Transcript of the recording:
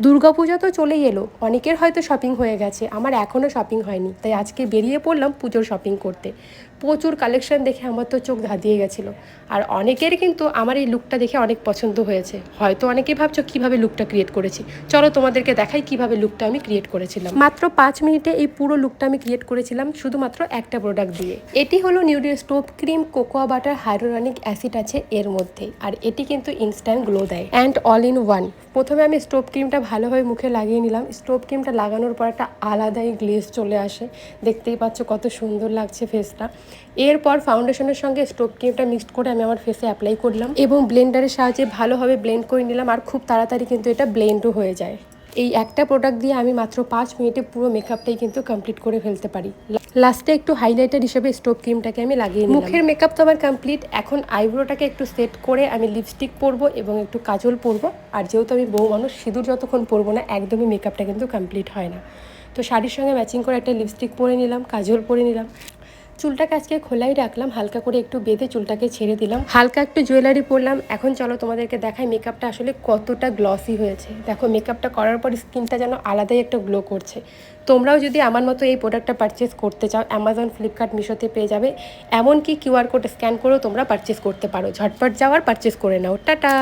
দুর্গাপূজা তো চলেই এলো, অনেকের হয়তো শপিং হয়ে গেছে, আমার এখনও শপিং হয়নি। তাই আজকে বেরিয়ে পড়লাম পুজোর শপিং করতে। প্রচুর কালেকশন দেখে আমার তো চোখ ধাঁধিয়ে গেছিলো। আর অনেকের কিন্তু আমার এই লুকটা দেখে অনেক পছন্দ হয়েছে। হয়তো অনেকেই ভাবছো কীভাবে লুকটা ক্রিয়েট করেছি, চলো তোমাদেরকে দেখাই কীভাবে লুকটা আমি ক্রিয়েট করেছিলাম। মাত্র 5 মিনিটে এই পুরো লুকটা আমি ক্রিয়েট করেছিলাম শুধুমাত্র একটা প্রোডাক্ট দিয়ে। এটি হলো নিউডের stove cream, cocoa butter, hyaluronic acid আছে এর মধ্যে। আর এটি কিন্তু ইনস্ট্যান্ট গ্লো দেয় অ্যান্ড অল ইন ওয়ান। প্রথমে আমি স্টোভ ক্রিমটা ভালোভাবে মুখে লাগিয়ে নিলাম। স্টোভ ক্রিমটা লাগানোর পর একটা আলাদাই গ্লেজ চলে আসে, দেখতেই পাচ্ছ কত সুন্দর লাগছে ফেসটা। এরপর ফাউন্ডেশনের সঙ্গে স্টোভ ক্রিমটা মিক্সড করে আমি আমার ফেসে অ্যাপ্লাই করলাম এবং ব্লেন্ডারের সাহায্যে ভালোভাবে ব্লেন্ড করে নিলাম। আর খুব তাড়াতাড়ি কিন্তু এটা ব্লেন্ডও হয়ে যায়। এই একটা প্রোডাক্ট দিয়ে আমি মাত্র 5 মিনিটে পুরো মেকআপটাই কিন্তু কমপ্লিট করে ফেলতে পারি। লাস্টে একটু হাইলাইটার হিসেবে স্টোভ ক্রিমটাকে আমি লাগিয়ে নিলাম। মুখের মেকআপ তো আমার কমপ্লিট। এখন আইব্রোটাকে একটু সেট করে আমি লিপস্টিক পরবো এবং একটু কাজল পরবো। আর যেহেতু আমি বউ মানুষ, সিঁদুর যতক্ষণ পরবো না একদমই মেকআপটা কিন্তু কমপ্লিট হয় না। তো শাড়ির সঙ্গে ম্যাচিং করে একটা লিপস্টিক পরে নিলাম, কাজল পরে নিলাম। চুলটাকে আজকে খোলাই রাখলাম, হালকা করে একটু বেঁধে চুলটাকে ছেড়ে দিলাম, হালকা একটু জুয়েলারি পরলাম। এখন চলো তোমাদেরকে দেখাই মেকআপটা আসলে কতটা গ্লসি হয়েছে। দেখো মেকআপটা করার পর স্কিনটা যেন আলাদাই একটা গ্লো করছে। তোমরাও যদি আমার মতো এই প্রোডাক্টটা পারচেস করতে চাও, অ্যামাজন, ফ্লিপকার্ট, মিশোতে পেয়ে যাবে। এমনকি কিউআর কোড স্ক্যান করেও তোমরা পারচেস করতে পারো। ঝটপট যাওয়ার পারচেস করে নাও। টাটা।